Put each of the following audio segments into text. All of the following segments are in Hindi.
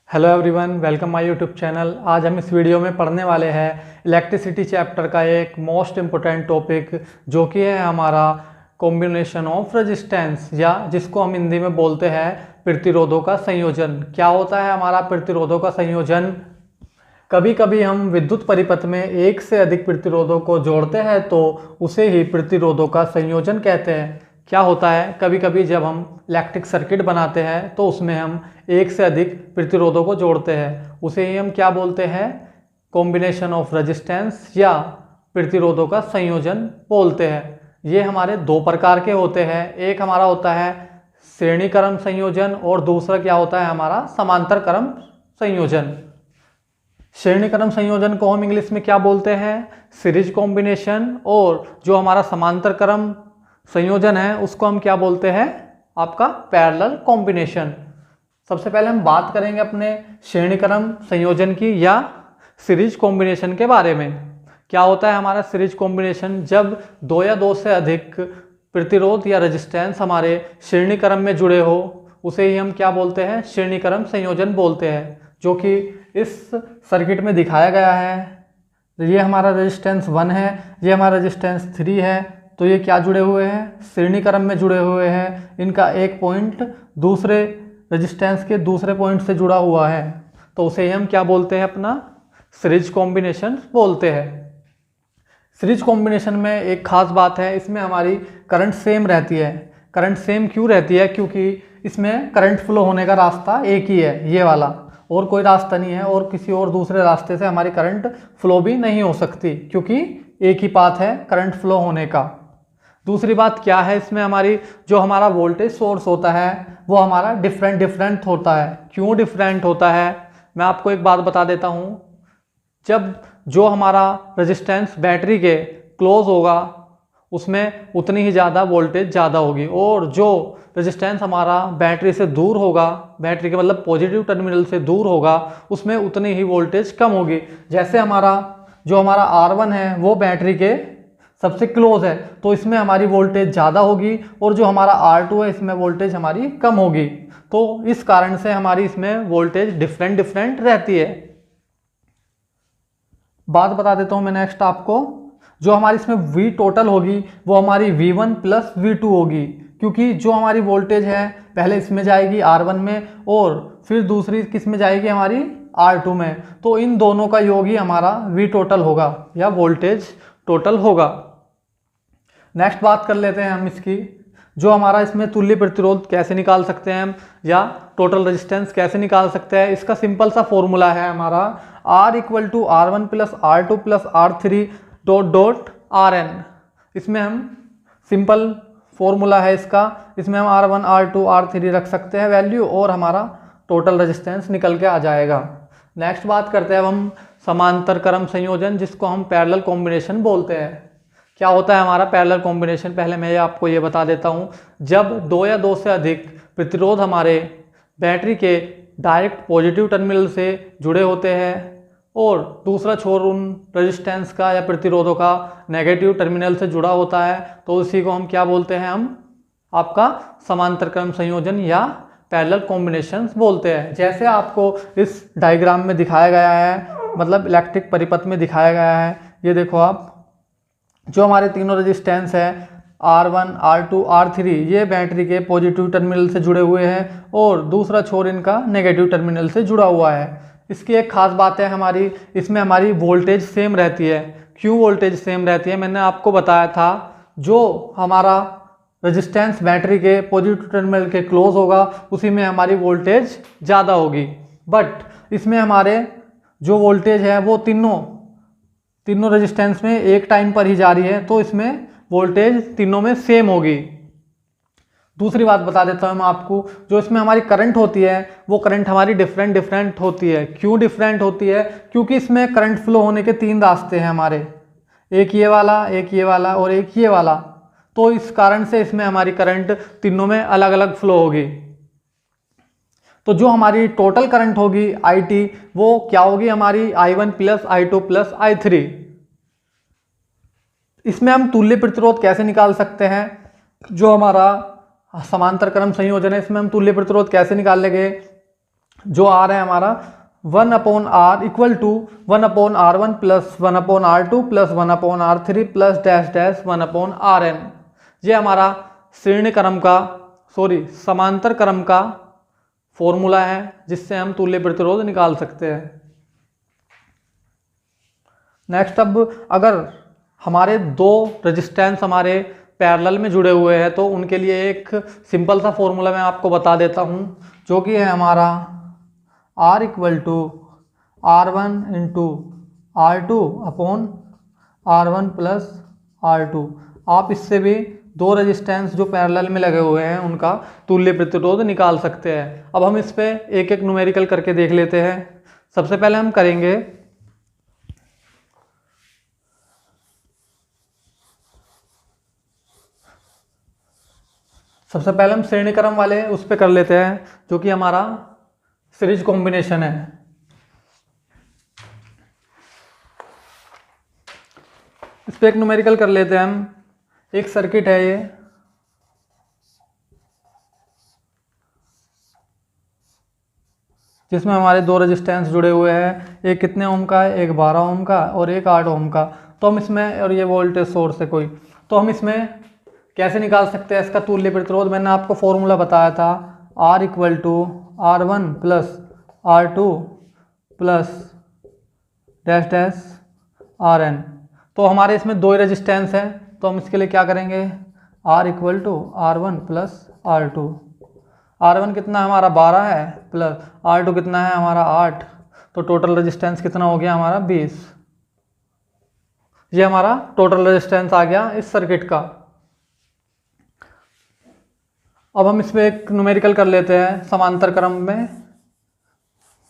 Hello everyone, welcome my YouTube channel. आज हम इस वीडियो में पढ़ने वाले हैं इलेक्ट्रिसिटी चैप्टर का एक मोस्ट इम्पोर्टेंट टॉपिक, जो कि है हमारा कॉम्बिनेशन ऑफ रेजिस्टेंस, या जिसको हम हिंदी में बोलते हैं प्रतिरोधों का संयोजन। क्या होता है हमारा प्रतिरोधों का संयोजन? कभी कभी हम विद्युत परिपथ में एक से अधिक प्रतिरोधों को जोड़ते हैं तो उसे ही प्रतिरोधों का संयोजन कहते हैं। क्या होता है, कभी कभी जब हम इलेक्ट्रिक सर्किट बनाते हैं तो उसमें हम एक से अधिक प्रतिरोधों को जोड़ते हैं, उसे ही हम क्या बोलते हैं? कॉम्बिनेशन ऑफ रेजिस्टेंस या प्रतिरोधों का संयोजन बोलते हैं। ये हमारे दो प्रकार के होते हैं। एक हमारा होता है श्रेणी क्रम संयोजन और दूसरा क्या होता है हमारा समांतर क्रम संयोजन। श्रेणी क्रम संयोजन को हम इंग्लिश में क्या बोलते हैं? Series combination. और जो हमारा समांतर क्रम संयोजन है उसको हम क्या बोलते हैं? आपका पैरेलल कॉम्बिनेशन। सबसे पहले हम बात करेंगे अपने श्रेणी क्रम संयोजन की या सीरीज कॉम्बिनेशन के बारे में। क्या होता है हमारा सीरीज कॉम्बिनेशन? जब दो या दो से अधिक प्रतिरोध या रेजिस्टेंस हमारे श्रेणी क्रम में जुड़े हो उसे ही हम क्या बोलते हैं? श्रेणी क्रम संयोजन बोलते हैं, जो कि इस सर्किट में दिखाया गया है। ये हमारा रेजिस्टेंस 1 है, ये हमारा रेजिस्टेंस 3 है। तो ये क्या जुड़े हुए हैं? श्रेणी क्रम में जुड़े हुए हैं। इनका एक पॉइंट दूसरे रेजिस्टेंस के दूसरे पॉइंट से जुड़ा हुआ है, तो उसे हम क्या बोलते हैं? अपना सीरीज कॉम्बिनेशन बोलते हैं। सीरीज कॉम्बिनेशन में एक खास बात है, इसमें हमारी करंट सेम रहती है। करंट सेम क्यों रहती है? क्योंकि इसमें करंट फ्लो होने का रास्ता एक ही है, ये वाला, और कोई रास्ता नहीं है, और किसी और दूसरे रास्ते से हमारी करंट फ्लो भी नहीं हो सकती, क्योंकि एक ही पाथ है करंट फ्लो होने का। दूसरी बात क्या है, इसमें हमारी जो हमारा वोल्टेज सोर्स होता है वो हमारा डिफरेंट होता है। क्यों डिफरेंट होता है? मैं आपको एक बात बता देता हूँ। जब जो हमारा रेजिस्टेंस बैटरी के क्लोज होगा उसमें उतनी ही ज़्यादा वोल्टेज ज़्यादा होगी, और जो रेजिस्टेंस हमारा बैटरी से दूर होगा, बैटरी के मतलब पॉजिटिव टर्मिनल से दूर होगा, उसमें उतनी ही वोल्टेज कम होगी। जैसे हमारा जो हमारा R1 है वो बैटरी के सबसे क्लोज है, तो इसमें हमारी वोल्टेज ज़्यादा होगी, और जो हमारा R2 है इसमें वोल्टेज हमारी कम होगी। तो इस कारण से हमारी इसमें वोल्टेज डिफरेंट रहती है। बात बता देता हूँ मैं नेक्स्ट आपको। जो हमारी इसमें V टोटल होगी वो हमारी V1 प्लस V2 होगी, क्योंकि जो हमारी वोल्टेज है पहले इसमें जाएगी R1 में और फिर दूसरी किस में जाएगी? हमारी R2 में। तो इन दोनों का योग ही हमारा V टोटल होगा या वोल्टेज टोटल होगा। नेक्स्ट बात कर लेते हैं हम इसकी। जो हमारा इसमें तुल्य प्रतिरोध कैसे निकाल सकते हैं हम, या टोटल रेजिस्टेंस कैसे निकाल सकते हैं? इसका सिंपल सा फॉर्मूला है हमारा R equal to R1 plus R2 plus R3 dot RN। इसमें हम सिंपल फॉर्मूला है इसका, इसमें हम R1 R2 R3 रख सकते हैं वैल्यू, और हमारा टोटल रेजिस्टेंस निकल के आ जाएगा। नेक्स्ट बात करते हैं अब हम समांतर क्रम संयोजन, जिसको हम पैरेलल कॉम्बिनेशन बोलते हैं। क्या होता है हमारा पैरेलल कॉम्बिनेशन? पहले मैं आपको ये बता देता हूँ। जब दो या दो से अधिक प्रतिरोध हमारे बैटरी के डायरेक्ट पॉजिटिव टर्मिनल से जुड़े होते हैं और दूसरा छोर उन रेजिस्टेंस का या प्रतिरोधों का नेगेटिव टर्मिनल से जुड़ा होता है, तो उसी को हम क्या बोलते हैं? हम आपका समांतर क्रम संयोजन या पैरेलल कॉम्बिनेशन बोलते हैं। जैसे आपको इस डायग्राम में दिखाया गया है, मतलब इलेक्ट्रिक परिपथ में दिखाया गया है। ये देखो आप, जो हमारे तीनों रेजिस्टेंस है R1 R2 R3, ये बैटरी के पॉजिटिव टर्मिनल से जुड़े हुए हैं और दूसरा छोर इनका नेगेटिव टर्मिनल से जुड़ा हुआ है। इसकी एक खास बात है हमारी, इसमें हमारी वोल्टेज सेम रहती है। क्यों वोल्टेज सेम रहती है? मैंने आपको बताया था, जो हमारा रेजिस्टेंस बैटरी के पॉजिटिव टर्मिनल के क्लोज होगा उसी में हमारी वोल्टेज ज़्यादा होगी, बट इसमें हमारे जो वोल्टेज है वो तीनों रेजिस्टेंस में एक टाइम पर ही जा रही है, तो इसमें वोल्टेज तीनों में सेम होगी। दूसरी बात बता देता हूँ मैं आपको, जो इसमें हमारी करंट होती है वो करंट हमारी डिफरेंट होती है। क्यों डिफरेंट होती है? क्योंकि इसमें करंट फ्लो होने के 3 रास्ते हैं हमारे, एक ये वाला, एक ये वाला और एक ये वाला। तो इस कारण से इसमें हमारी करंट तीनों में अलग अलग फ्लो होगी। तो जो हमारी टोटल करंट होगी IT, वो क्या होगी? हमारी I1 plus I2 plus I3। इसमें हम तुल्य प्रतिरोध कैसे निकाल सकते हैं? जो हमारा समांतर क्रम संयोजन है इसमें हम तुल्य प्रतिरोध कैसे निकाल लेंगे? जो आर है हमारा 1/r equal to 1/r1 plus 1/r2 plus 1/r3 plus dash dash 1/rn। ये हमारा श्रेणी क्रम का समांतर क्रम का फॉर्मूला है जिससे हम तुल्य प्रतिरोध निकाल सकते हैं। नेक्स्ट, अब अगर हमारे दो रेजिस्टेंस हमारे पैरेलल में जुड़े हुए हैं तो उनके लिए एक सिंपल सा फॉर्मूला मैं आपको बता देता हूँ, जो कि है हमारा R equal to R1 into R2 upon R1 plus R2। आप इससे भी दो रेजिस्टेंस जो पैरेलल में लगे हुए हैं उनका तुल्य प्रतिरोध निकाल सकते हैं। अब हम इस पे एक एक न्यूमेरिकल करके देख लेते हैं। सबसे पहले हम करेंगे हम श्रेणी क्रम वाले उस पे कर लेते हैं, जो कि हमारा सीरीज कॉम्बिनेशन है। इस पे एक न्यूमेरिकल कर लेते हैं हम। एक सर्किट है ये, जिसमें हमारे दो रेजिस्टेंस जुड़े हुए हैं, एक कितने ओम का है, एक 12 ओम का और एक 8 ओम का। तो हम इसमें, और ये वोल्टेज सोर्स है कोई, तो हम इसमें कैसे निकाल सकते हैं इसका तुल्य प्रतिरोध। मैंने आपको फॉर्मूला बताया था, R equal to R1 plus R2 plus dash dash Rn। तो हमारे इसमें दो ही रेजिस्टेंस है, तो हम इसके लिए क्या करेंगे, R equal to R1 plus R2। R1 कितना हमारा 12 है प्लस R2 कितना है हमारा 8, तो टोटल रेजिस्टेंस कितना हो गया हमारा 20। ये हमारा टोटल रेजिस्टेंस आ गया इस सर्किट का। अब हम इसमें एक न्यूमेरिकल कर लेते हैं समांतर क्रम में,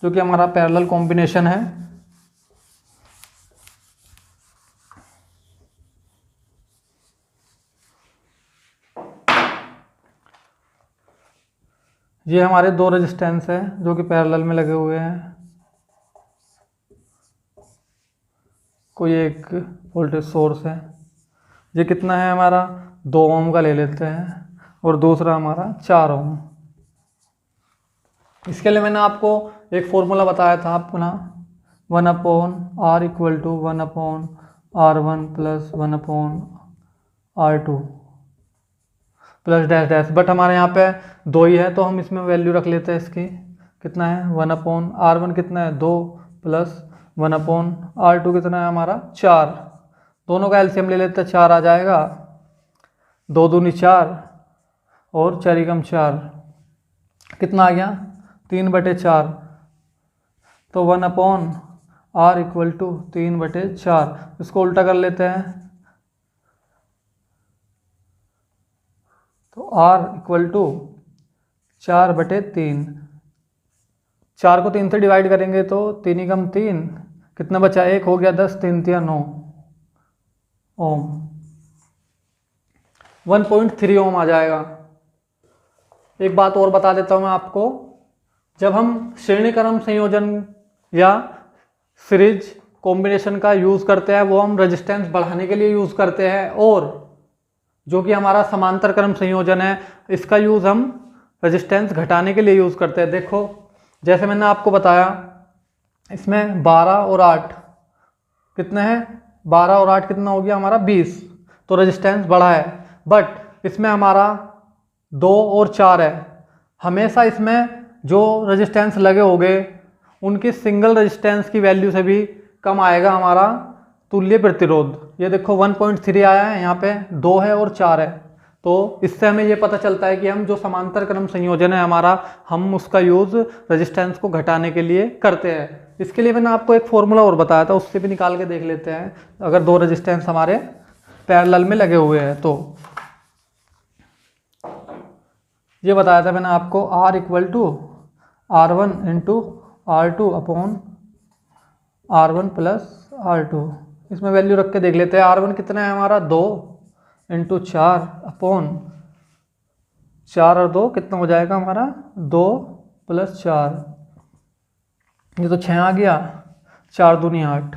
जो कि हमारा पैरेलल कॉम्बिनेशन है। ये हमारे दो रेजिस्टेंस है जो कि पैरेलल में लगे हुए हैं। कोई एक वोल्टेज सोर्स है, ये कितना है हमारा 2 ओम का ले लेते हैं, और दूसरा हमारा 4 ओम। इसके लिए मैंने आपको एक फॉर्मूला बताया था आपको ना, 1/r equal to 1/r1 plus 1/r2 plus dash dash. But हमारे यहाँ पे दो ही है, तो हम इसमें वैल्यू रख लेते हैं इसकी। कितना है 1/r1 कितना है 2 प्लस 1/r2 कितना है हमारा 4। दोनों का एलसीएम ले लेते हैं, 4 आ जाएगा, 2 दूनी 4 और 4 एकम 4, कितना आ गया 3/4। तो 1/r इक्वल टू 3/4। इसको उल्टा कर लेते हैं, तो r इक्वल टू 4/3। 4 को 3 से डिवाइड करेंगे तो 3 एकम 3, कितना बचा 1 हो गया 10, 3 3 9 ओम, 1.3 ओम आ जाएगा। एक बात और बता देता हूँ मैं आपको, जब हम श्रेणी क्रम संयोजन या सीरीज कॉम्बिनेशन का यूज़ करते हैं, वो हम रेजिस्टेंस बढ़ाने के लिए यूज़ करते हैं, और जो कि हमारा समांतर क्रम संयोजन है, इसका यूज़ हम रेजिस्टेंस घटाने के लिए यूज़ करते हैं। देखो, जैसे मैंने आपको बताया, इसमें 12 और 8 कितने हैं, 12 और 8 कितना हो गया हमारा 20, तो रेजिस्टेंस बढ़ा है। बट इसमें हमारा 2 और 4 है। हमेशा इसमें जो रेजिस्टेंस लगे होंगे उनकी सिंगल रेजिस्टेंस की वैल्यू से भी कम आएगा हमारा तुल्य प्रतिरोध। ये देखो 1.3 आया है, यहाँ पे 2 है और 4 है। तो इससे हमें ये पता चलता है कि हम जो समांतर क्रम संयोजन है हमारा, हम उसका यूज़ रेजिस्टेंस को घटाने के लिए करते हैं। इसके लिए मैंने आपको एक फॉर्मूला और बताया था, उससे भी निकाल के देख लेते हैं। अगर दो रेजिस्टेंस हमारे पैरेलल में लगे हुए हैं तो ये बताया था मैंने आपको, R equal to R1 into R2 upon R1 plus R2। इसमें वैल्यू रख के देख लेते हैं। R1 कितना है हमारा 2 इंटू 4 अपॉन 4 और 2 कितना हो जाएगा हमारा 2 प्लस 4, ये तो 6 आ गया, 4 दूनी 8।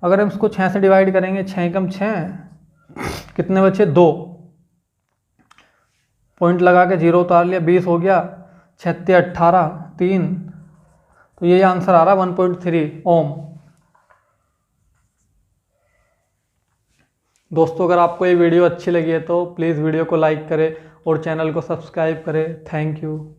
अगर हम इसको 6 से डिवाइड करेंगे, 6 एकम 6, कितने बचे 2, पॉइंट लगा के 0 उतार लिया, 20 हो गया, 36 18 3 तो ये आंसर आ रहा है 1.3 ओम। दोस्तों अगर आपको ये वीडियो अच्छी लगी है तो प्लीज़ वीडियो को लाइक करें और चैनल को सब्सक्राइब करें। Thank you.